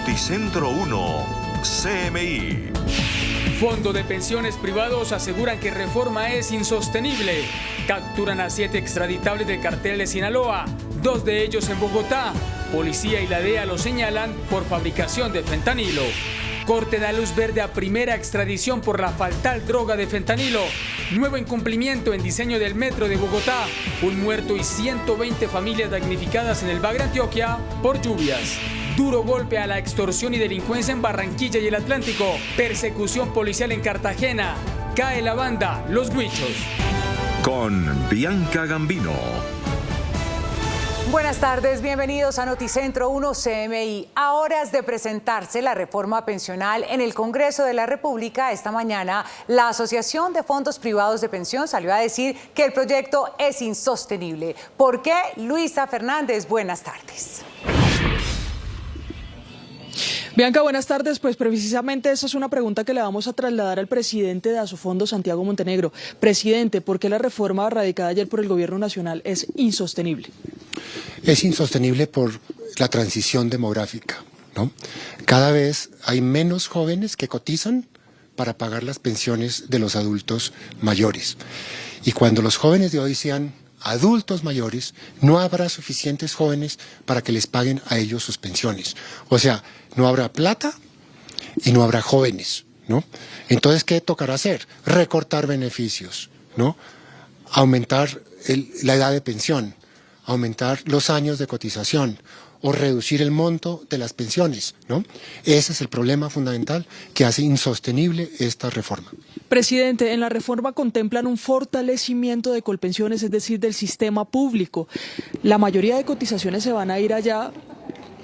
Noticentro 1, CMI. Fondo de pensiones privados aseguran que reforma es insostenible. Capturan a 7 extraditables del cartel de Sinaloa, 2 de ellos en Bogotá. Policía y la DEA lo señalan por fabricación de fentanilo. Corte da luz verde a primera extradición por la fatal droga de fentanilo. Nuevo incumplimiento en diseño del metro de Bogotá. Un muerto y 120 familias damnificadas en el Bagre, Antioquia, por lluvias. Duro golpe a la extorsión y delincuencia en Barranquilla y el Atlántico. Persecución policial en Cartagena. Cae la banda Los Huichos. Con Bianca Gambino. Buenas tardes, bienvenidos a Noticentro 1 CMI. A horas de presentarse la reforma pensional en el Congreso de la República, esta mañana la Asociación de Fondos Privados de Pensión salió a decir que el proyecto es insostenible. ¿Por qué? Luisa Fernández, buenas tardes. Bianca, buenas tardes. Pues precisamente esa es una pregunta que le vamos a trasladar al presidente de Asofondo, Santiago Montenegro. Presidente, ¿por qué la reforma radicada ayer por el Gobierno Nacional es insostenible? Es insostenible por la transición demográfica, ¿no? Cada vez hay menos jóvenes que cotizan para pagar las pensiones de los adultos mayores. Y cuando los jóvenes de hoy sean adultos mayores, no habrá suficientes jóvenes para que les paguen a ellos sus pensiones. O sea, no habrá plata y no habrá jóvenes, ¿no? Entonces, ¿qué tocará hacer? Recortar beneficios, ¿no? Aumentar la edad de pensión, aumentar los años de cotización o reducir el monto de las pensiones, ¿no? Ese es el problema fundamental que hace insostenible esta reforma. Presidente, en la reforma contemplan un fortalecimiento de Colpensiones, es decir, del sistema público. La mayoría de cotizaciones se van a ir allá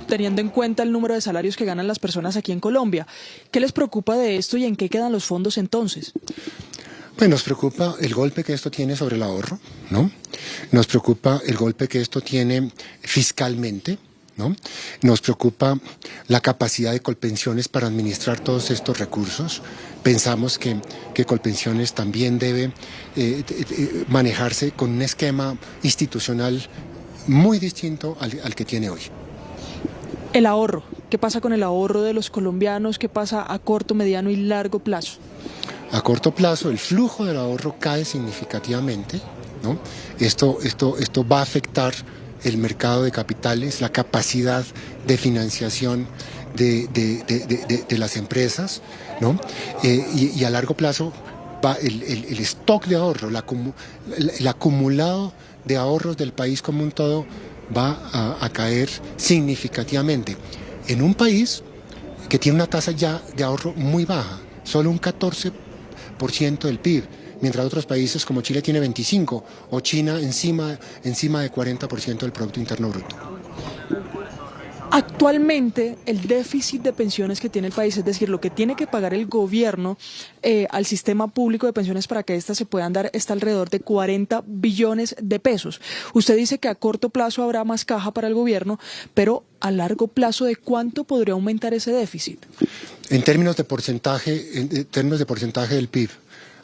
teniendo en cuenta el número de salarios que ganan las personas aquí en Colombia. ¿Qué les preocupa de esto y en qué quedan los fondos entonces? Pues nos preocupa el golpe que esto tiene sobre el ahorro, ¿no? Nos preocupa el golpe que esto tiene fiscalmente, ¿no? Nos preocupa la capacidad de Colpensiones para administrar todos estos recursos. Pensamos que Colpensiones también debe manejarse con un esquema institucional muy distinto al que tiene hoy. El ahorro, ¿qué pasa con el ahorro de los colombianos? ¿Qué pasa a corto, mediano y largo plazo? A corto plazo el flujo del ahorro cae significativamente, ¿no? Esto va a afectar el mercado de capitales, la capacidad de financiación de las empresas, ¿no? Y a largo plazo va el stock de ahorro, el acumulado de ahorros del país como un todo va a caer significativamente. En un país que tiene una tasa ya de ahorro muy baja, solo un 14% del PIB, mientras otros países como Chile tiene 25% o China encima de 40% del Producto Interno Bruto. Actualmente el déficit de pensiones que tiene el país, es decir, lo que tiene que pagar el gobierno al sistema público de pensiones para que éstas se puedan dar, está alrededor de 40 billones de pesos. Usted dice que a corto plazo habrá más caja para el gobierno, pero a largo plazo, ¿de cuánto podría aumentar ese déficit? En términos de porcentaje del PIB,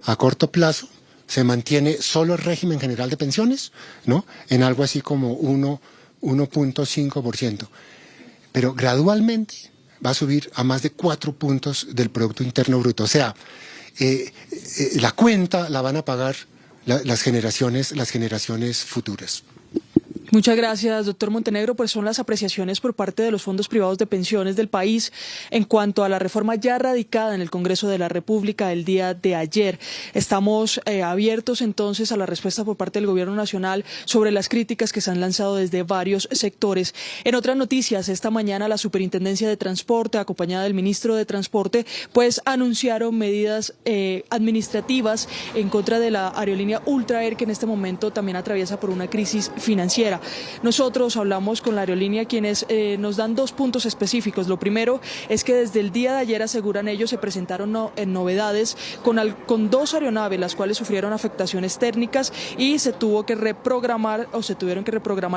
a corto plazo se mantiene solo el régimen general de pensiones, ¿no? En algo así como 1.5%. Pero gradualmente va a subir a más de 4 puntos del Producto Interno Bruto. O sea, la cuenta la van a pagar las generaciones futuras. Muchas gracias, doctor Montenegro. Pues son las apreciaciones por parte de los fondos privados de pensiones del país en cuanto a la reforma ya radicada en el Congreso de la República el día de ayer. Estamos abiertos entonces a la respuesta por parte del Gobierno Nacional sobre las críticas que se han lanzado desde varios sectores. En otras noticias, esta mañana la Superintendencia de Transporte, acompañada del Ministro de Transporte, pues anunciaron medidas administrativas en contra de la aerolínea Ultra Air, que en este momento también atraviesa por una crisis financiera. Nosotros hablamos con la aerolínea, quienes nos dan 2 puntos específicos. Lo primero es que desde el día de ayer, aseguran ellos, se presentaron novedades con 2 aeronaves, las cuales sufrieron afectaciones técnicas y se tuvieron que reprogramar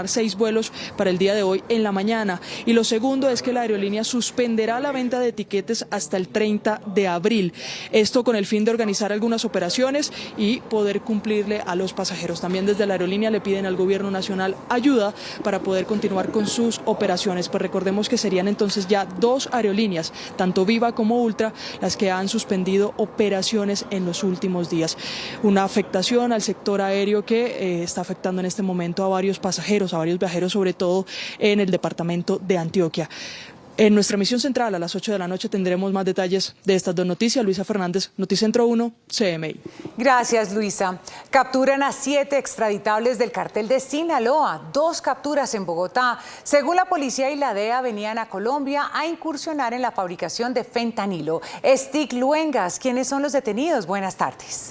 6 vuelos para el día de hoy en la mañana. Y lo segundo es que la aerolínea suspenderá la venta de tiquetes hasta el 30 de abril. Esto con el fin de organizar algunas operaciones y poder cumplirle a los pasajeros. También desde la aerolínea le piden al Gobierno Nacional ayuda para poder continuar con sus operaciones. Pues recordemos que serían entonces ya 2 aerolíneas, tanto Viva como Ultra, las que han suspendido operaciones en los últimos días. Una afectación al sector aéreo que está afectando en este momento a varios pasajeros, a varios viajeros, sobre todo en el departamento de Antioquia. En nuestra emisión central a las 8 de la noche tendremos más detalles de estas 2 noticias. Luisa Fernández, Noticentro 1, CMI. Gracias, Luisa. Capturan a 7 extraditables del cartel de Sinaloa. 2 capturas en Bogotá. Según la policía y la DEA, venían a Colombia a incursionar en la fabricación de fentanilo. Stig Luengas, ¿quiénes son los detenidos? Buenas tardes.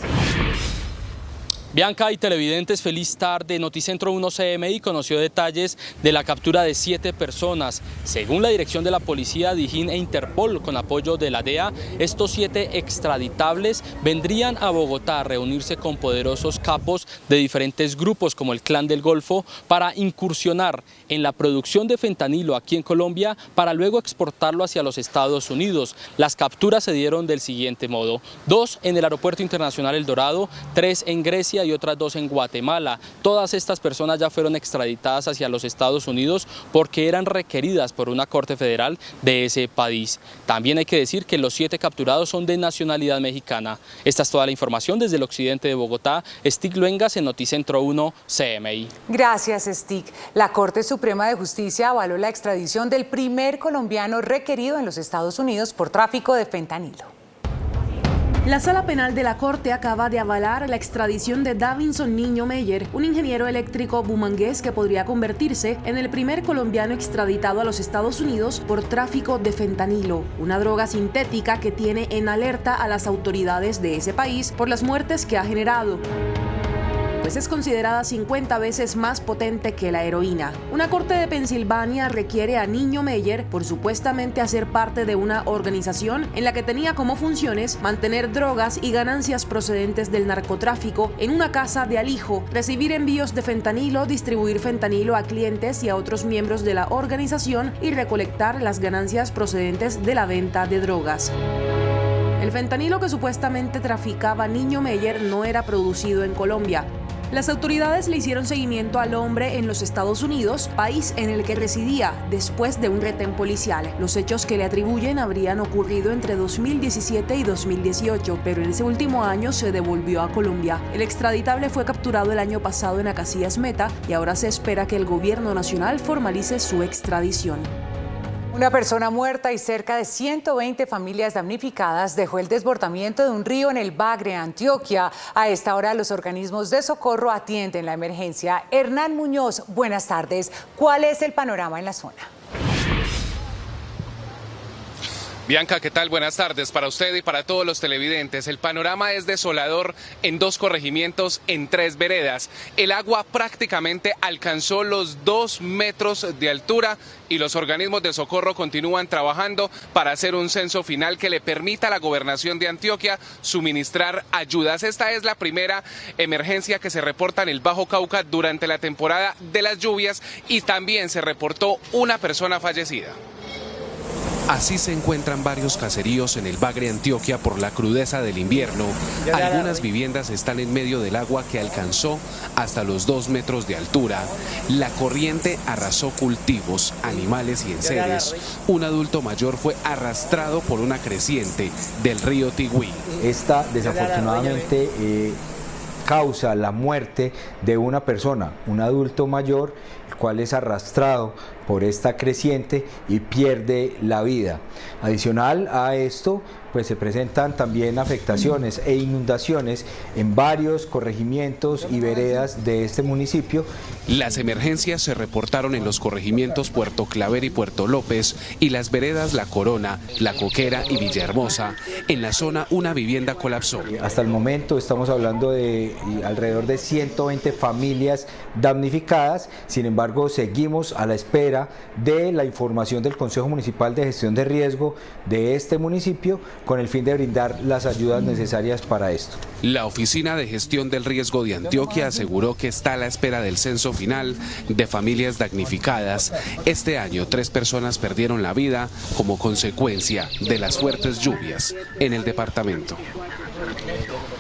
Bianca y televidentes, feliz tarde. Noticentro 1 CMI conoció detalles de la captura de 7 personas. Según la dirección de la policía, Dijín e Interpol, con apoyo de la DEA, estos 7 extraditables vendrían a Bogotá a reunirse con poderosos capos de diferentes grupos como el Clan del Golfo para incursionar en la producción de fentanilo aquí en Colombia para luego exportarlo hacia los Estados Unidos. Las capturas se dieron del siguiente modo: 2 en el Aeropuerto Internacional El Dorado, 3 en Grecia y otras 2 en Guatemala. Todas estas personas ya fueron extraditadas hacia los Estados Unidos porque eran requeridas por una corte federal de ese país. También hay que decir que los 7 capturados son de nacionalidad mexicana. Esta es toda la información desde el occidente de Bogotá. Stig Luengas en Noticentro 1 CMI. Gracias, Stig. La Corte Suprema de Justicia avaló la extradición del primer colombiano requerido en los Estados Unidos por tráfico de fentanilo. La Sala Penal de la Corte acaba de avalar la extradición de Davinson Niño Meyer, un ingeniero eléctrico bumangués que podría convertirse en el primer colombiano extraditado a los Estados Unidos por tráfico de fentanilo, una droga sintética que tiene en alerta a las autoridades de ese país por las muertes que ha generado, pues es considerada 50 veces más potente que la heroína. Una corte de Pensilvania requiere a Niño Meyer por supuestamente hacer parte de una organización en la que tenía como funciones mantener drogas y ganancias procedentes del narcotráfico en una casa de alijo, recibir envíos de fentanilo, distribuir fentanilo a clientes y a otros miembros de la organización y recolectar las ganancias procedentes de la venta de drogas. El fentanilo que supuestamente traficaba Niño Meyer no era producido en Colombia. Las autoridades le hicieron seguimiento al hombre en los Estados Unidos, país en el que residía, después de un retén policial. Los hechos que le atribuyen habrían ocurrido entre 2017 y 2018, pero en ese último año se devolvió a Colombia. El extraditable fue capturado el año pasado en Acacias Meta y ahora se espera que el gobierno nacional formalice su extradición. Una persona muerta y cerca de 120 familias damnificadas dejó el desbordamiento de un río en el Bagre, Antioquia. A esta hora los organismos de socorro atienden la emergencia. Hernán Muñoz, buenas tardes. ¿Cuál es el panorama en la zona? Bianca, ¿qué tal? Buenas tardes para usted y para todos los televidentes. El panorama es desolador en 2 corregimientos, en 3 veredas. El agua prácticamente alcanzó los 2 metros de altura y los organismos de socorro continúan trabajando para hacer un censo final que le permita a la gobernación de Antioquia suministrar ayudas. Esta es la primera emergencia que se reporta en el Bajo Cauca durante la temporada de las lluvias y también se reportó una persona fallecida. Así se encuentran varios caseríos en el Bagre, Antioquia, por la crudeza del invierno. Algunas viviendas están en medio del agua que alcanzó hasta los 2 metros de altura. La corriente arrasó cultivos, animales y enseres. Un adulto mayor fue arrastrado por una creciente del río Tigüí. Esta desafortunadamente causa la muerte de una persona, un adulto mayor, el cual es arrastrado por esta creciente y pierde la vida. Adicional a esto, pues se presentan también afectaciones e inundaciones en varios corregimientos y veredas de este municipio. Las emergencias se reportaron en los corregimientos Puerto Claver y Puerto López y las veredas La Corona, La Coquera y Villahermosa. En la zona una vivienda colapsó. Hasta el momento estamos hablando de alrededor de 120 familias damnificadas. Sin embargo, seguimos a la espera de la información del Consejo Municipal de Gestión de Riesgo de este municipio con el fin de brindar las ayudas necesarias para esto. La Oficina de Gestión del Riesgo de Antioquia aseguró que está a la espera del censo final de familias damnificadas. Este año 3 personas perdieron la vida como consecuencia de las fuertes lluvias en el departamento.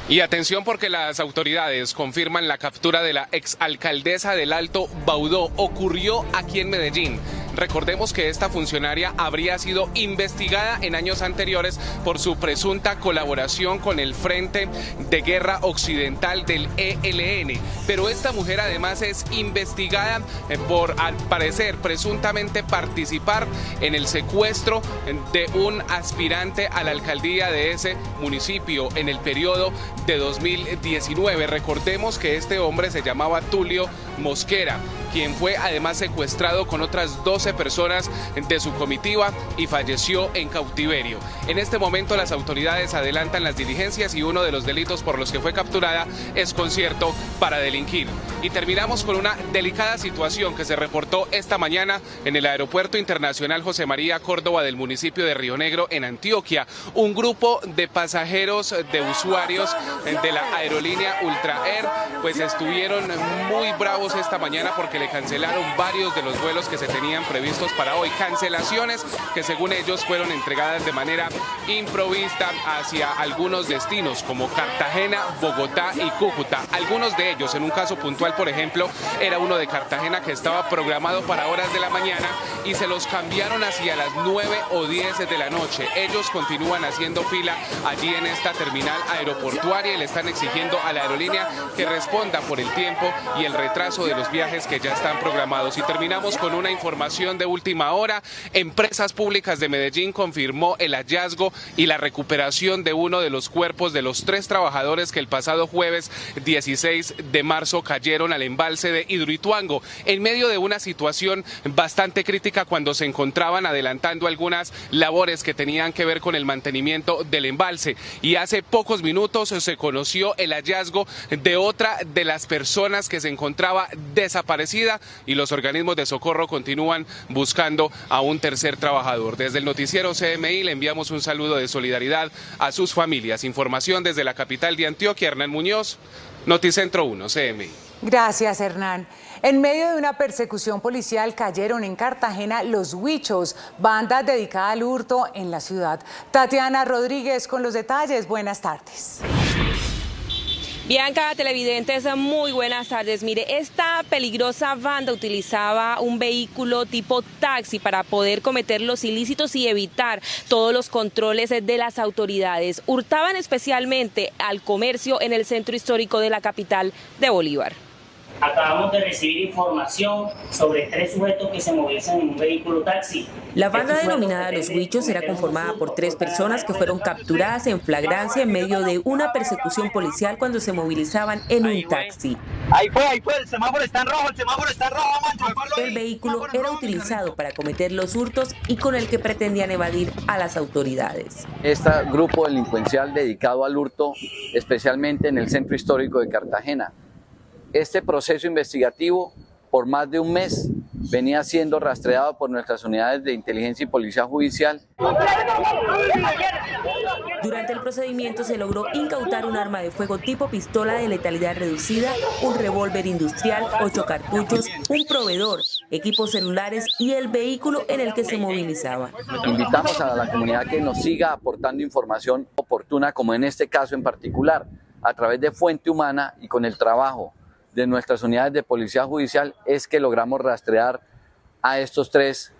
Y atención porque las autoridades confirman la captura de la exalcaldesa del Alto Baudó. Ocurrió aquí en Medellín. Recordemos que esta funcionaria habría sido investigada en años anteriores por su presunta colaboración con el Frente de Guerra Occidental del ELN. Pero esta mujer además es investigada por, al parecer, presuntamente participar en el secuestro de un aspirante a la alcaldía de ese municipio en el periodo de 2019. Recordemos que este hombre se llamaba Tulio Mosquera, quien fue además secuestrado con otras 12 personas de su comitiva y falleció en cautiverio. En este momento las autoridades adelantan las diligencias y uno de los delitos por los que fue capturada es concierto para delinquir. Y terminamos con una delicada situación que se reportó esta mañana en el Aeropuerto Internacional José María Córdoba del municipio de Río Negro, en Antioquia. Un grupo de pasajeros, de usuarios de la aerolínea Ultra Air, pues estuvieron muy bravos esta mañana porque le cancelaron varios de los vuelos que se tenían previstos para hoy. Cancelaciones que según ellos fueron entregadas de manera improvista hacia algunos destinos como Cartagena, Bogotá y Cúcuta. Algunos de ellos, en un caso puntual, por ejemplo, era uno de Cartagena que estaba programado para horas de la mañana y se los cambiaron hacia las 9 o 10 de la noche. Ellos continúan haciendo fila allí en esta terminal aeroportuaria y le están exigiendo a la aerolínea que responda por el tiempo y el retraso de los viajes que ya están programados. Y terminamos con una información de última hora. Empresas Públicas de Medellín confirmó el hallazgo y la recuperación de uno de los cuerpos de los 3 trabajadores que el pasado jueves 16 de marzo cayeron al embalse de Hidroituango, en medio de una situación bastante crítica cuando se encontraban adelantando algunas labores que tenían que ver con el mantenimiento del embalse. Y hace pocos minutos se conoció el hallazgo de otra de las personas que se encontraba desaparecida y los organismos de socorro continúan buscando a un tercer trabajador. Desde el noticiero CMI le enviamos un saludo de solidaridad a sus familias. Información desde la capital de Antioquia, Hernán Muñoz, Noticentro 1, CMI. Gracias, Hernán. En medio de una persecución policial cayeron en Cartagena los Huichos, banda dedicada al hurto en la ciudad. Tatiana Rodríguez con los detalles. Buenas tardes. Bianca, televidentes, muy buenas tardes. Mire, esta peligrosa banda utilizaba un vehículo tipo taxi para poder cometer los ilícitos y evitar todos los controles de las autoridades. Hurtaban especialmente al comercio en el centro histórico de la capital de Bolívar. Acabamos de recibir información sobre 3 sujetos que se movilizan en un vehículo taxi. La banda denominada Los Huichos era conformada por 3 personas que fueron capturadas en flagrancia en medio de una persecución policial cuando se movilizaban en un taxi. Ahí fue, el semáforo está en rojo, mancho. El vehículo era utilizado para cometer los hurtos y con el que pretendían evadir a las autoridades. Este grupo delincuencial dedicado al hurto, especialmente en el centro histórico de Cartagena. Este proceso investigativo, por más de un mes, venía siendo rastreado por nuestras unidades de inteligencia y policía judicial. Durante el procedimiento se logró incautar un arma de fuego tipo pistola de letalidad reducida, un revólver industrial, 8 cartuchos, un proveedor, equipos celulares y el vehículo en el que se movilizaba. Invitamos a la comunidad que nos siga aportando información oportuna, como en este caso en particular, a través de Fuente Humana y con el trabajo de nuestras unidades de policía judicial es que logramos rastrear a estos 3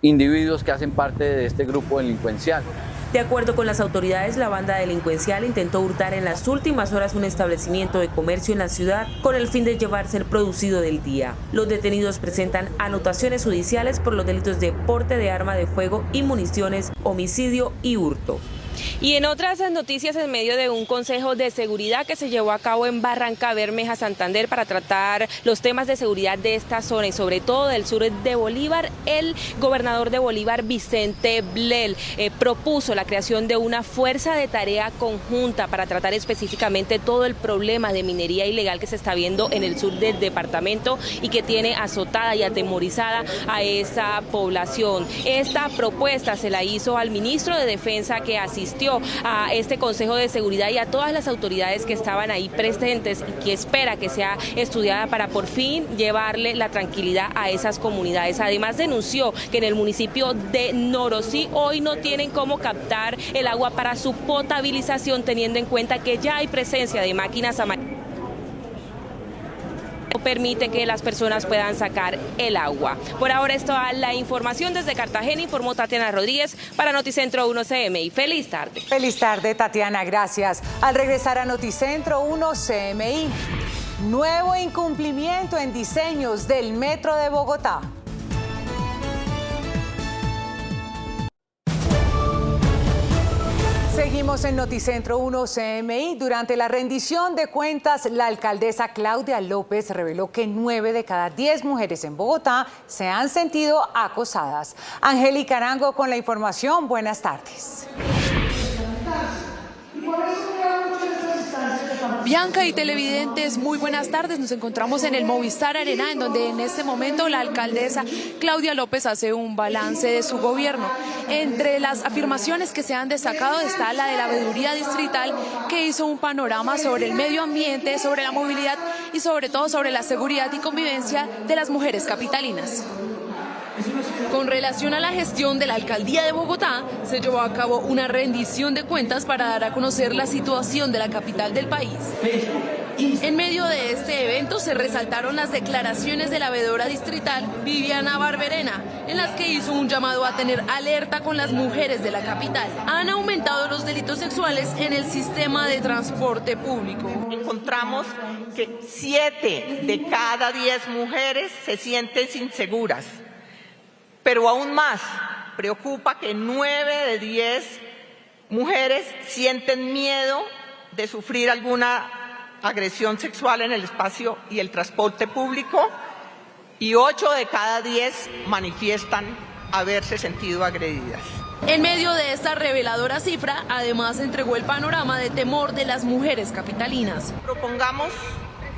individuos que hacen parte de este grupo delincuencial. De acuerdo con las autoridades, la banda delincuencial intentó hurtar en las últimas horas un establecimiento de comercio en la ciudad con el fin de llevarse el producido del día. Los detenidos presentan anotaciones judiciales por los delitos de porte de arma de fuego y municiones, homicidio y hurto. Y en otras noticias, en medio de un consejo de seguridad que se llevó a cabo en Barranca Bermeja, Santander, para tratar los temas de seguridad de esta zona y sobre todo del sur de Bolívar, el gobernador de Bolívar, Vicente Blel, propuso la creación de una fuerza de tarea conjunta para tratar específicamente todo el problema de minería ilegal que se está viendo en el sur del departamento y que tiene azotada y atemorizada a esa población. Esta propuesta se la hizo al ministro de Defensa que asistió asistió a este Consejo de Seguridad y a todas las autoridades que estaban ahí presentes y que espera que sea estudiada para por fin llevarle la tranquilidad a esas comunidades. Además denunció que en el municipio de Norosí hoy no tienen cómo captar el agua para su potabilización, teniendo en cuenta que ya hay presencia de máquinas amarillas. No permite que las personas puedan sacar el agua. Por ahora es toda la información desde Cartagena, informó Tatiana Rodríguez para Noticentro 1 CMI. Feliz tarde. Feliz tarde, Tatiana, gracias. Al regresar a Noticentro 1 CMI, nuevo incumplimiento en diseños del Metro de Bogotá. Seguimos en Noticentro 1 CMI. Durante la rendición de cuentas, la alcaldesa Claudia López reveló que 9 de cada 10 mujeres en Bogotá se han sentido acosadas. Angélica Arango con la información. Buenas tardes. Bianca y televidentes, muy buenas tardes. Nos encontramos en el Movistar Arena, en donde en este momento la alcaldesa Claudia López hace un balance de su gobierno. Entre las afirmaciones que se han destacado está la de la Veeduría Distrital, que hizo un panorama sobre el medio ambiente, sobre la movilidad y sobre todo sobre la seguridad y convivencia de las mujeres capitalinas. Con relación a la gestión de la Alcaldía de Bogotá, se llevó a cabo una rendición de cuentas para dar a conocer la situación de la capital del país. En medio de este evento se resaltaron las declaraciones de la veedora distrital Viviana Barberena, en las que hizo un llamado a tener alerta con las mujeres de la capital. Han aumentado los delitos sexuales en el sistema de transporte público. Encontramos que 7 de cada 10 mujeres se sienten inseguras. Pero aún más preocupa que 9 de 10 mujeres sienten miedo de sufrir alguna agresión sexual en el espacio y el transporte público, y 8 de cada 10 manifiestan haberse sentido agredidas. En medio de esta reveladora cifra, además entregó el panorama de temor de las mujeres capitalinas. Propongamos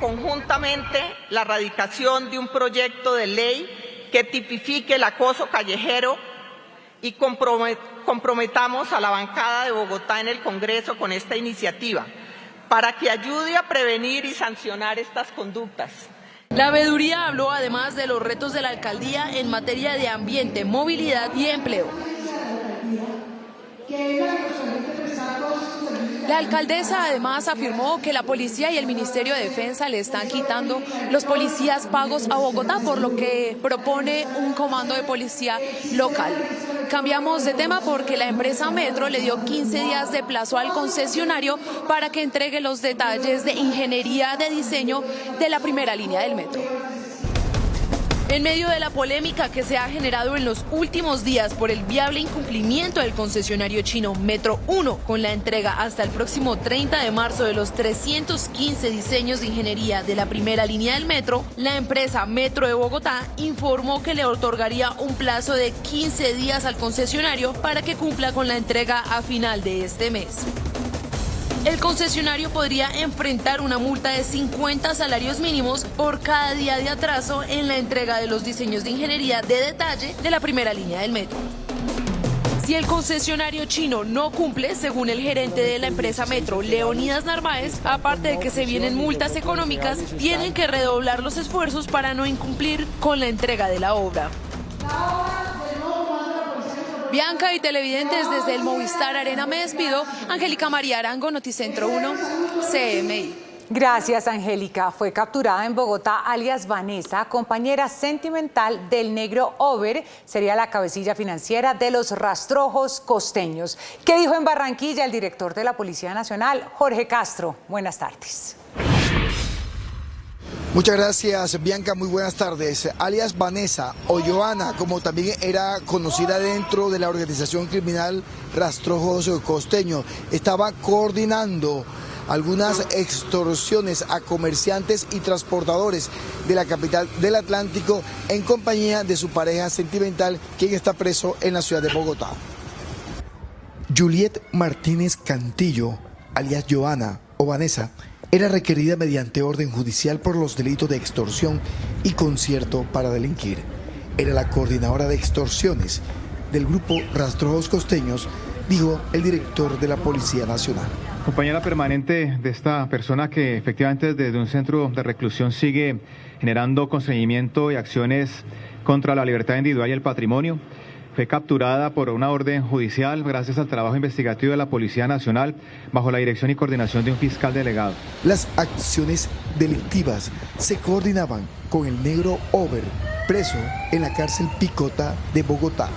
conjuntamente la radicación de un proyecto de ley que tipifique el acoso callejero y comprometamos a la bancada de Bogotá en el Congreso con esta iniciativa para que ayude a prevenir y sancionar estas conductas. La veeduría habló además de los retos de la alcaldía en materia de ambiente, movilidad y empleo. La alcaldesa además afirmó que la policía y el Ministerio de Defensa le están quitando los policías pagos a Bogotá, por lo que propone un comando de policía local. Cambiamos de tema porque la empresa Metro le dio 15 días de plazo al concesionario para que entregue los detalles de ingeniería de diseño de la primera línea del metro. En medio de la polémica que se ha generado en los últimos días por el viable incumplimiento del concesionario chino Metro 1 con la entrega hasta el próximo 30 de marzo de los 315 diseños de ingeniería de la primera línea del metro, la empresa Metro de Bogotá informó que le otorgaría un plazo de 15 días al concesionario para que cumpla con la entrega a final de este mes. El concesionario podría enfrentar una multa de 50 salarios mínimos por cada día de atraso en la entrega de los diseños de ingeniería de detalle de la primera línea del metro. Si el concesionario chino no cumple, según el gerente de la empresa Metro, Leonidas Narváez, aparte de que se vienen multas económicas, tienen que redoblar los esfuerzos para no incumplir con la entrega de la obra. Bianca y televidentes, desde el Movistar Arena me despido. Angélica María Arango, Noticentro 1, CMI. Gracias, Angélica. Fue capturada en Bogotá alias Vanessa, compañera sentimental del negro Over. Sería la cabecilla financiera de los rastrojos costeños. ¿Qué dijo en Barranquilla el director de la Policía Nacional, Jorge Castro? Buenas tardes. Muchas gracias, Bianca, muy buenas tardes. Alias Vanessa o Joana, como también era conocida dentro de la organización criminal Rastrojos Costeños, estaba coordinando algunas extorsiones a comerciantes y transportadores de la capital del Atlántico en compañía de su pareja sentimental, quien está preso en la ciudad de Bogotá. Juliet Martínez Cantillo, alias Joana o Vanessa, era requerida mediante orden judicial por los delitos de extorsión y concierto para delinquir. Era la coordinadora de extorsiones del grupo Rastrojos Costeños, dijo el director de la Policía Nacional. Compañera permanente de esta persona que efectivamente desde un centro de reclusión sigue generando constreñimiento y acciones contra la libertad individual y el patrimonio. Fue capturada por una orden judicial gracias al trabajo investigativo de la Policía Nacional bajo la dirección y coordinación de un fiscal delegado. Las acciones delictivas se coordinaban con el negro Over, preso en la cárcel Picota de Bogotá.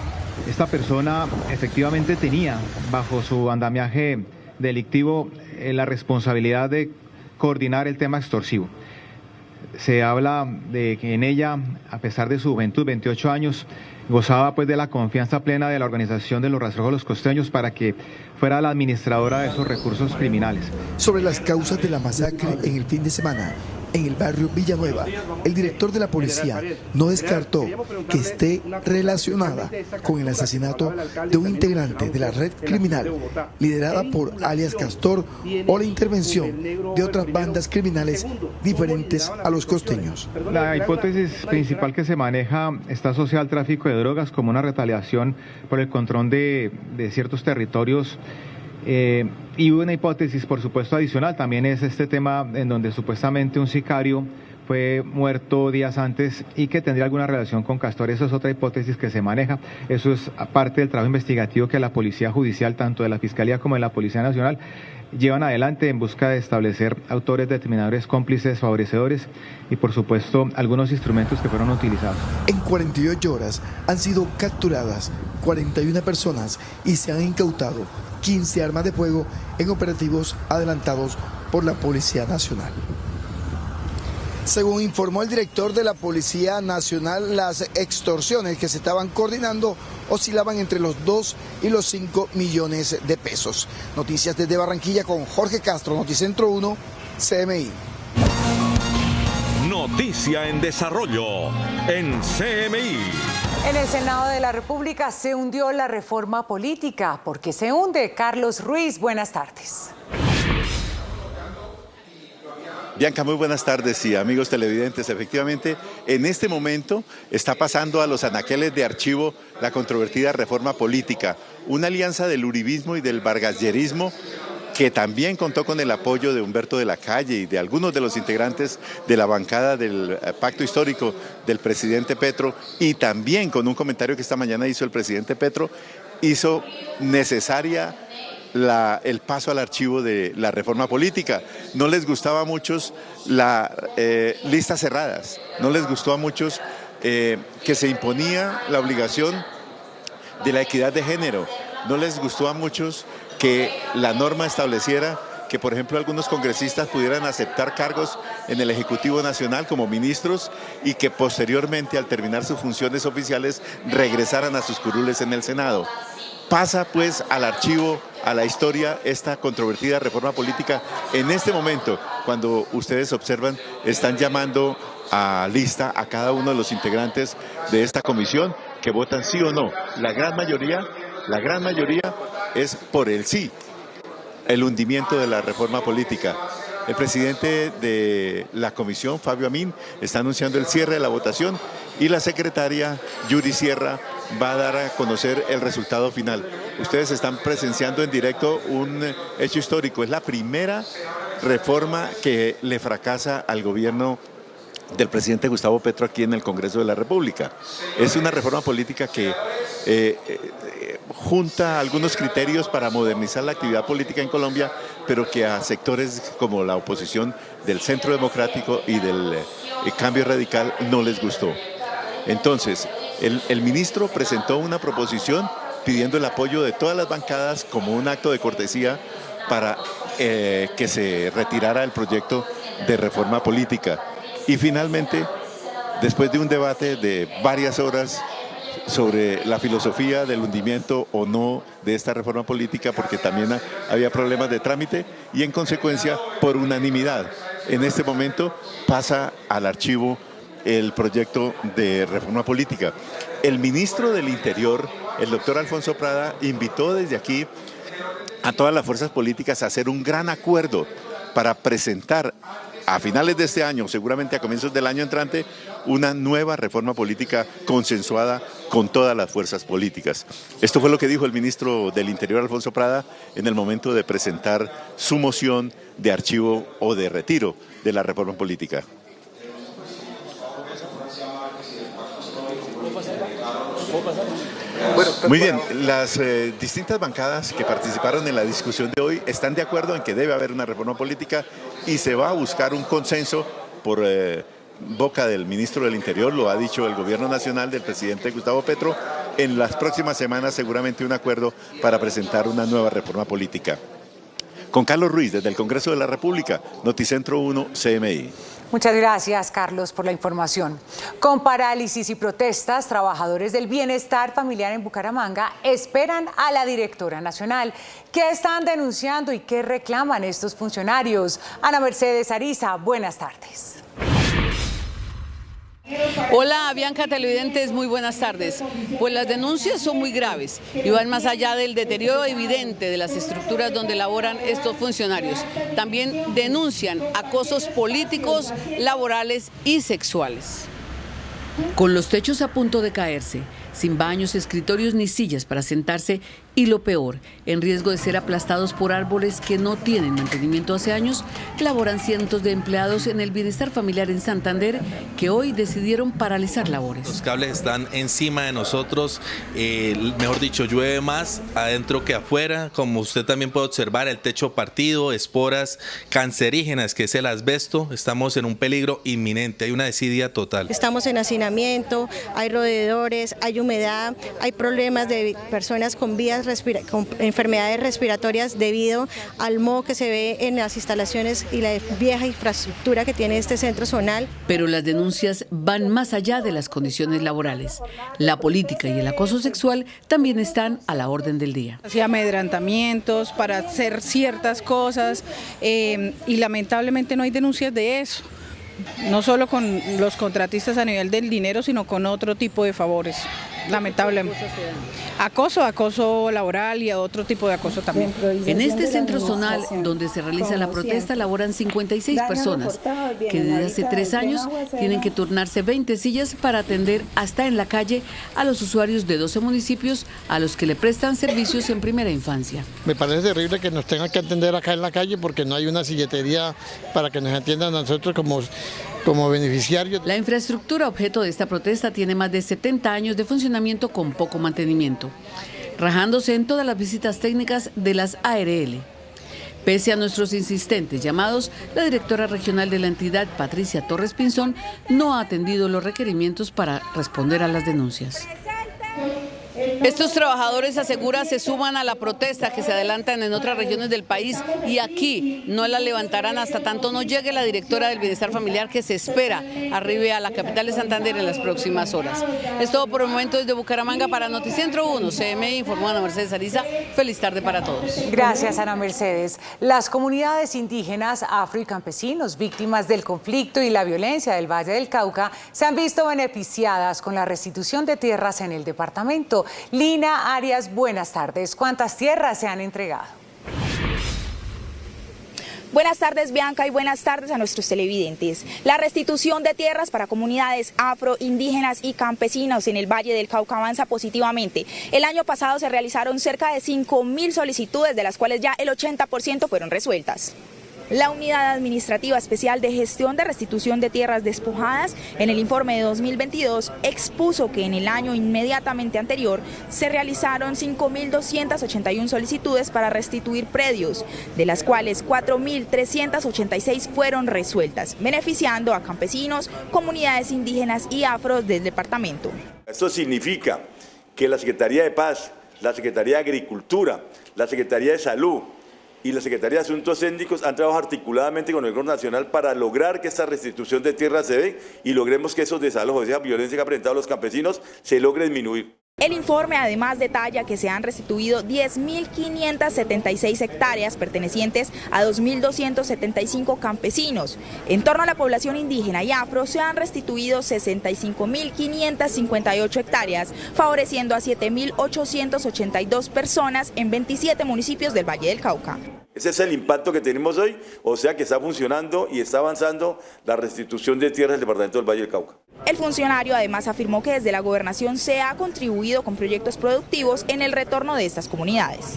Esta persona efectivamente tenía bajo su andamiaje delictivo la responsabilidad de coordinar el tema extorsivo. Se habla de que en ella, a pesar de su juventud, 28 años, gozaba pues de la confianza plena de la organización de los Rastrojos Los Costeños para que fuera la administradora de esos recursos criminales. Sobre las causas de la masacre en el fin de semana, en el barrio Villanueva, el director de la policía no descartó que esté relacionada con el asesinato de un integrante de la red criminal liderada por alias Castor o la intervención de otras bandas criminales diferentes a los costeños. La hipótesis principal que se maneja está asociada al tráfico de drogas como una retaliación por el control de ciertos territorios. Y una hipótesis, por supuesto, adicional también es este tema en donde supuestamente un sicario fue muerto días antes y que tendría alguna relación con Castor. Eso es otra hipótesis que se maneja. Eso es parte del trabajo investigativo que la Policía Judicial, tanto de la Fiscalía como de la Policía Nacional, llevan adelante en busca de establecer autores, determinadores, cómplices, favorecedores y, por supuesto, algunos instrumentos que fueron utilizados. En 48 horas han sido capturadas 41 personas y se han incautado 15 armas de fuego en operativos adelantados por la Policía Nacional. Según informó el director de la Policía Nacional, las extorsiones que se estaban coordinando oscilaban entre los 2 y los 5 millones de pesos. Noticias desde Barranquilla con Jorge Castro, Noticentro 1, CMI. Noticia en desarrollo en CMI. En el Senado de la República se hundió la reforma política. ¿Por qué se hunde? Carlos Ruiz, buenas tardes. Bianca, muy buenas tardes y amigos televidentes. Efectivamente, en este momento está pasando a los anaqueles de archivo la controvertida reforma política, una alianza del uribismo y del vargasyerismo que también contó con el apoyo de Humberto de la Calle y de algunos de los integrantes de la bancada del pacto histórico del presidente Petro, y también con un comentario que esta mañana hizo el presidente Petro, hizo necesaria el paso al archivo de la reforma política. No les gustaba a muchos las listas cerradas, no les gustó a muchos que se imponía la obligación de la equidad de género, no les gustó a muchos que la norma estableciera que, por ejemplo, algunos congresistas pudieran aceptar cargos en el Ejecutivo Nacional como ministros y que posteriormente, al terminar sus funciones oficiales, regresaran a sus curules en el Senado. Pasa pues al archivo, a la historia, esta controvertida reforma política. En este momento, cuando ustedes observan, están llamando a lista a cada uno de los integrantes de esta comisión que votan sí o no. La gran mayoría es por el sí, el hundimiento de la reforma política. El presidente de la comisión, Fabio Amin, está anunciando el cierre de la votación y la secretaria Yuri Sierra va a dar a conocer el resultado final. Ustedes están presenciando en directo un hecho histórico. Es la primera reforma que le fracasa al gobierno del presidente Gustavo Petro aquí en el Congreso de la República. Es una reforma política que junta algunos criterios para modernizar la actividad política en Colombia, pero que a sectores como la oposición del Centro Democrático y del Cambio Radical no les gustó. Entonces, el ministro presentó una proposición pidiendo el apoyo de todas las bancadas como un acto de cortesía para que se retirara el proyecto de reforma política. Y finalmente, después de un debate de varias horas sobre la filosofía del hundimiento o no de esta reforma política, porque también había problemas de trámite, y en consecuencia, por unanimidad, en este momento pasa al archivo el proyecto de reforma política. El ministro del Interior, el doctor Alfonso Prada, invitó desde aquí a todas las fuerzas políticas a hacer un gran acuerdo para presentar a finales de este año, seguramente a comienzos del año entrante, una nueva reforma política consensuada con todas las fuerzas políticas. Esto fue lo que dijo el ministro del Interior, Alfonso Prada, en el momento de presentar su moción de archivo o de retiro de la reforma política. Muy bien, las distintas bancadas que participaron en la discusión de hoy están de acuerdo en que debe haber una reforma política y se va a buscar un consenso por boca del ministro del Interior, lo ha dicho el gobierno nacional del presidente Gustavo Petro, en las próximas semanas seguramente un acuerdo para presentar una nueva reforma política. Con Carlos Ruiz, desde el Congreso de la República, Noticentro 1, CMI. Muchas gracias, Carlos, por la información. Con parálisis y protestas, trabajadores del bienestar familiar en Bucaramanga esperan a la directora nacional. ¿Qué están denunciando y qué reclaman estos funcionarios? Ana Mercedes Ariza, buenas tardes. Hola Bianca, televidentes, muy buenas tardes. Pues las denuncias son muy graves y van más allá del deterioro evidente de las estructuras donde laboran estos funcionarios. También denuncian acosos políticos, laborales y sexuales. Con los techos a punto de caerse, sin baños, escritorios ni sillas para sentarse y lo peor, en riesgo de ser aplastados por árboles que no tienen mantenimiento hace años, laboran cientos de empleados en el bienestar familiar en Santander que hoy decidieron paralizar labores. Los cables están encima de nosotros, mejor dicho, llueve más adentro que afuera, como usted también puede observar, el techo partido, esporas cancerígenas que es el asbesto, estamos en un peligro inminente, hay una desidia total. Estamos en hacinamiento, hay roedores, hay humedad, hay problemas de personas con con enfermedades respiratorias debido al moho que se ve en las instalaciones y la vieja infraestructura que tiene este centro zonal. Pero las denuncias van más allá de las condiciones laborales. La política y el acoso sexual también están a la orden del día. Hacía amedrantamientos para hacer ciertas cosas y lamentablemente no hay denuncias de eso. No solo con los contratistas a nivel del dinero, sino con otro tipo de favores, lamentablemente. Acoso laboral y otro tipo de acoso también. En este centro zonal donde se realiza la protesta laboran 56 personas que desde hace 3 años tienen que turnarse 20 sillas para atender hasta en la calle a los usuarios de 12 municipios a los que le prestan servicios en primera infancia. Me parece terrible que nos tengan que atender acá en la calle porque no hay una silletería para que nos atiendan a nosotros como beneficiarios. La infraestructura objeto de esta protesta tiene más de 70 años de funcionamiento con poco mantenimiento, rajándose en todas las visitas técnicas de las ARL. Pese a nuestros insistentes llamados, la directora regional de la entidad, Patricia Torres Pinzón, no ha atendido los requerimientos para responder a las denuncias. Estos trabajadores, asegura, se suman a la protesta que se adelantan en otras regiones del país y aquí no la levantarán hasta tanto no llegue la directora del Bienestar Familiar que se espera arribe a la capital de Santander en las próximas horas. Es todo por el momento desde Bucaramanga para Noticentro 1, CMI, informó Ana Mercedes Ariza. Feliz tarde para todos. Gracias, Ana Mercedes. Las comunidades indígenas, afro y campesinos, víctimas del conflicto y la violencia del Valle del Cauca, se han visto beneficiadas con la restitución de tierras en el departamento. Lina Arias, buenas tardes. ¿Cuántas tierras se han entregado? Buenas tardes, Bianca, y buenas tardes a nuestros televidentes. La restitución de tierras para comunidades afro, indígenas y campesinos en el Valle del Cauca avanza positivamente. El año pasado se realizaron cerca de 5.000 solicitudes, de las cuales ya el 80% fueron resueltas. La Unidad Administrativa Especial de Gestión de Restitución de Tierras Despojadas, en el informe de 2022, expuso que en el año inmediatamente anterior se realizaron 5.281 solicitudes para restituir predios, de las cuales 4.386 fueron resueltas, beneficiando a campesinos, comunidades indígenas y afro del departamento. Esto significa que la Secretaría de Paz, la Secretaría de Agricultura, la Secretaría de Salud y la Secretaría de Asuntos Étnicos han trabajado articuladamente con el Gobierno Nacional para lograr que esta restitución de tierras se dé y logremos que esos desalojos, esa violencia que han presentado los campesinos, se logre disminuir. El informe además detalla que se han restituido 10.576 hectáreas pertenecientes a 2.275 campesinos. En torno a la población indígena y afro se han restituido 65.558 hectáreas, favoreciendo a 7.882 personas en 27 municipios del Valle del Cauca. Ese es el impacto que tenemos hoy, o sea que está funcionando y está avanzando la restitución de tierras del departamento del Valle del Cauca. El funcionario además afirmó que desde la gobernación se ha contribuido con proyectos productivos en el retorno de estas comunidades.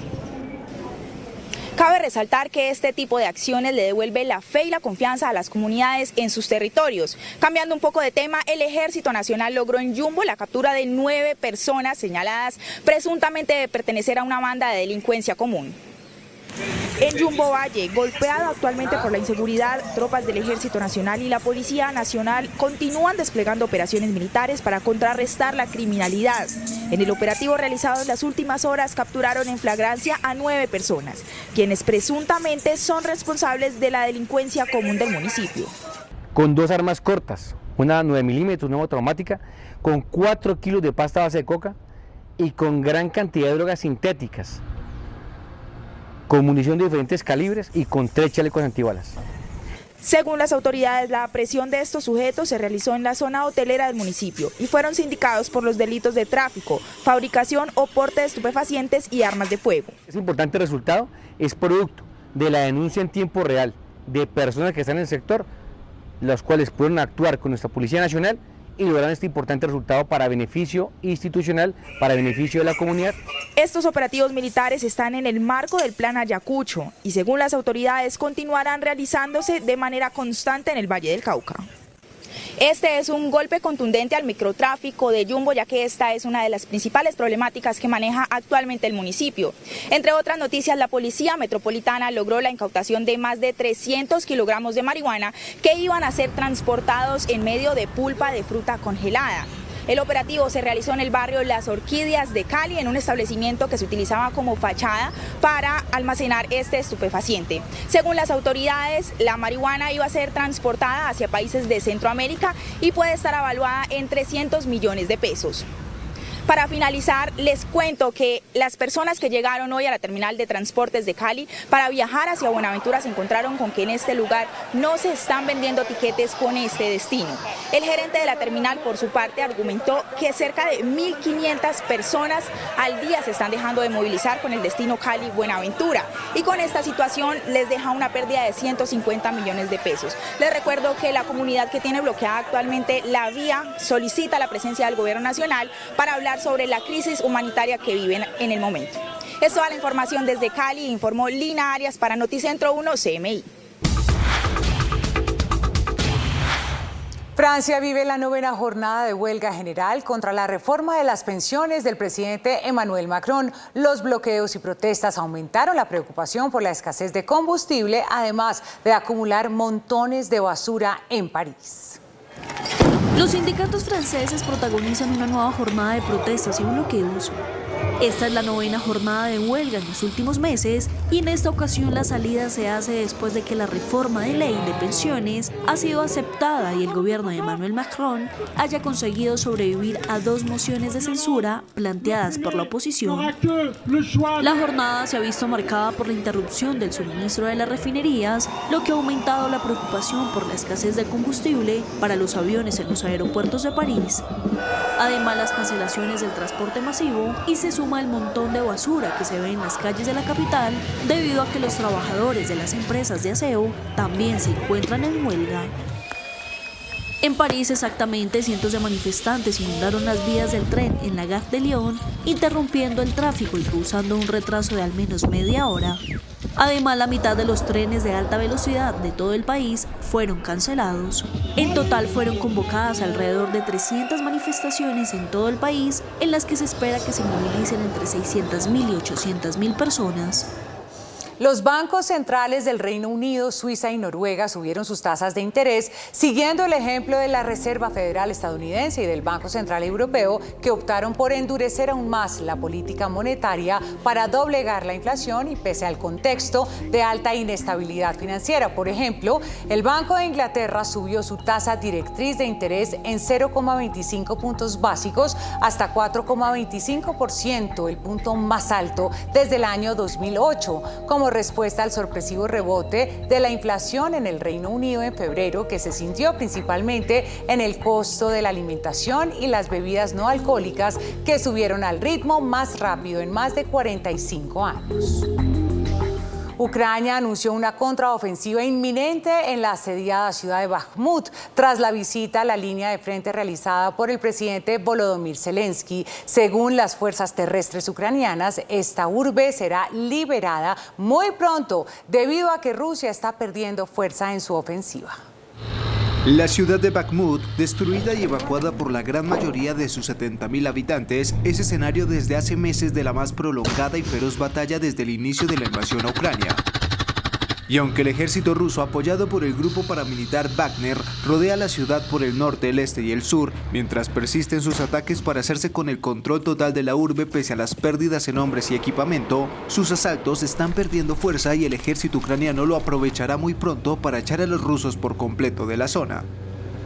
Cabe resaltar que este tipo de acciones le devuelve la fe y la confianza a las comunidades en sus territorios. Cambiando un poco de tema, el Ejército Nacional logró en Yumbo la captura de 9 personas señaladas presuntamente de pertenecer a una banda de delincuencia común. En Yumbo Valle, golpeado actualmente por la inseguridad, tropas del Ejército Nacional y la Policía Nacional continúan desplegando operaciones militares para contrarrestar la criminalidad. En el operativo realizado en las últimas horas capturaron en flagrancia a 9 personas, quienes presuntamente son responsables de la delincuencia común del municipio. Con 2 armas cortas, una 9 milímetros, una traumática, con 4 kilos de pasta base de coca y con gran cantidad de drogas sintéticas, con munición de diferentes calibres y con 3 chalecos antibalas. Según las autoridades, la aprehensión de estos sujetos se realizó en la zona hotelera del municipio y fueron sindicados por los delitos de tráfico, fabricación o porte de estupefacientes y armas de fuego. Es importante el resultado, es producto de la denuncia en tiempo real de personas que están en el sector, las cuales pueden actuar con nuestra Policía Nacional y lograr este importante resultado para beneficio institucional, para beneficio de la comunidad. Estos operativos militares están en el marco del Plan Ayacucho y según las autoridades continuarán realizándose de manera constante en el Valle del Cauca. Este es un golpe contundente al microtráfico de Yumbo, ya que esta es una de las principales problemáticas que maneja actualmente el municipio. Entre otras noticias, la Policía Metropolitana logró la incautación de más de 300 kilogramos de marihuana que iban a ser transportados en medio de pulpa de fruta congelada. El operativo se realizó en el barrio Las Orquídeas de Cali, en un establecimiento que se utilizaba como fachada para almacenar este estupefaciente. Según las autoridades, la marihuana iba a ser transportada hacia países de Centroamérica y puede estar evaluada en 300 millones de pesos. Para finalizar, les cuento que las personas que llegaron hoy a la terminal de transportes de Cali para viajar hacia Buenaventura se encontraron con que en este lugar no se están vendiendo tiquetes con este destino. El gerente de la terminal, por su parte, argumentó que cerca de 1.500 personas al día se están dejando de movilizar con el destino Cali-Buenaventura y con esta situación les deja una pérdida de 150 millones de pesos. Les recuerdo que la comunidad que tiene bloqueada actualmente la vía solicita la presencia del gobierno nacional para hablar sobre la crisis humanitaria que viven en el momento. Es toda la información desde Cali, informó Lina Arias para Noticentro 1 CMI. Francia vive la 9ª jornada de huelga general contra la reforma de las pensiones del presidente Emmanuel Macron. Los bloqueos y protestas aumentaron la preocupación por la escasez de combustible, además de acumular montones de basura en París. Los sindicatos franceses protagonizan una nueva jornada de protestas y bloqueos. Esta es la 9ª jornada de huelga en los últimos meses y en esta ocasión la salida se hace después de que la reforma de ley de pensiones ha sido aceptada y el gobierno de Emmanuel Macron haya conseguido sobrevivir a 2 mociones de censura planteadas por la oposición. La jornada se ha visto marcada por la interrupción del suministro de las refinerías, lo que ha aumentado la preocupación por la escasez de combustible para los aviones en los aeropuertos de París. Además, las cancelaciones del transporte masivo y se suma el montón de basura que se ve en las calles de la capital debido a que los trabajadores de las empresas de aseo también se encuentran en huelga. En París, exactamente, cientos de manifestantes inundaron las vías del tren en la Gare de Lyon, interrumpiendo el tráfico y causando un retraso de al menos media hora. Además, la mitad de los trenes de alta velocidad de todo el país fueron cancelados. En total fueron convocadas alrededor de 300 manifestaciones en todo el país, en las que se espera que se movilicen entre 600.000 y 800.000 personas. Los bancos centrales del Reino Unido, Suiza y Noruega subieron sus tasas de interés, siguiendo el ejemplo de la Reserva Federal estadounidense y del Banco Central Europeo, que optaron por endurecer aún más la política monetaria para doblegar la inflación y pese al contexto de alta inestabilidad financiera. Por ejemplo, el Banco de Inglaterra subió su tasa directriz de interés en 0,25 puntos básicos hasta 4,25%, el punto más alto desde el año 2008, como respuesta al sorpresivo rebote de la inflación en el Reino Unido en febrero, que se sintió principalmente en el costo de la alimentación y las bebidas no alcohólicas, que subieron al ritmo más rápido en más de 45 años. Ucrania anunció una contraofensiva inminente en la asediada ciudad de Bakhmut tras la visita a la línea de frente realizada por el presidente Volodymyr Zelensky. Según las fuerzas terrestres ucranianas, esta urbe será liberada muy pronto debido a que Rusia está perdiendo fuerza en su ofensiva. La ciudad de Bakhmut, destruida y evacuada por la gran mayoría de sus 70.000 habitantes, es escenario desde hace meses de la más prolongada y feroz batalla desde el inicio de la invasión a Ucrania. Y aunque el ejército ruso, apoyado por el grupo paramilitar Wagner, rodea la ciudad por el norte, el este y el sur, mientras persisten sus ataques para hacerse con el control total de la urbe pese a las pérdidas en hombres y equipamiento, sus asaltos están perdiendo fuerza y el ejército ucraniano lo aprovechará muy pronto para echar a los rusos por completo de la zona.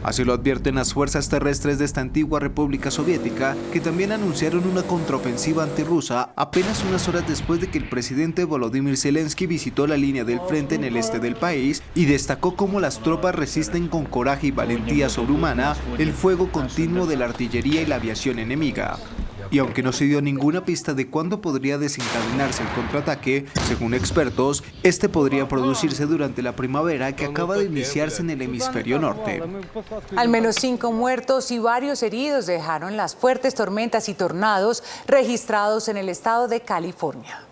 Así lo advierten las fuerzas terrestres de esta antigua república soviética, que también anunciaron una contraofensiva antirrusa apenas unas horas después de que el presidente Volodymyr Zelensky visitó la línea del frente en el este del país y destacó cómo las tropas resisten con coraje y valentía sobrehumana el fuego continuo de la artillería y la aviación enemiga. Y aunque no se dio ninguna pista de cuándo podría desencadenarse el contraataque, según expertos, este podría producirse durante la primavera que acaba de iniciarse en el hemisferio norte. Al menos 5 muertos y varios heridos dejaron las fuertes tormentas y tornados registrados en el estado de California.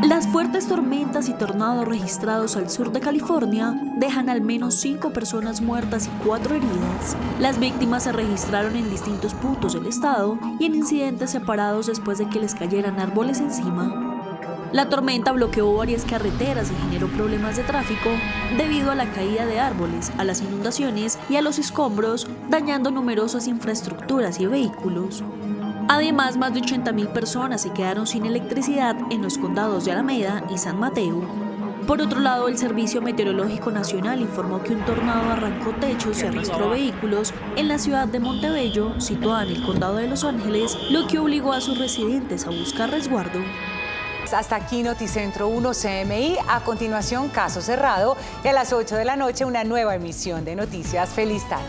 Las fuertes tormentas y tornados registrados al sur de California dejan al menos 5 personas muertas y 4 heridas. Las víctimas se registraron en distintos puntos del estado y en incidentes separados después de que les cayeran árboles encima. La tormenta bloqueó varias carreteras y generó problemas de tráfico debido a la caída de árboles, a las inundaciones y a los escombros, dañando numerosas infraestructuras y vehículos. Además, más de 80.000 personas se quedaron sin electricidad en los condados de Alameda y San Mateo. Por otro lado, el Servicio Meteorológico Nacional informó que un tornado arrancó techos y arrastró vehículos en la ciudad de Montebello, situada en el condado de Los Ángeles, lo que obligó a sus residentes a buscar resguardo. Hasta aquí Noticentro 1 CMI. A continuación, Caso Cerrado. Y a las 8 de la noche, una nueva emisión de Noticias. Feliz tarde.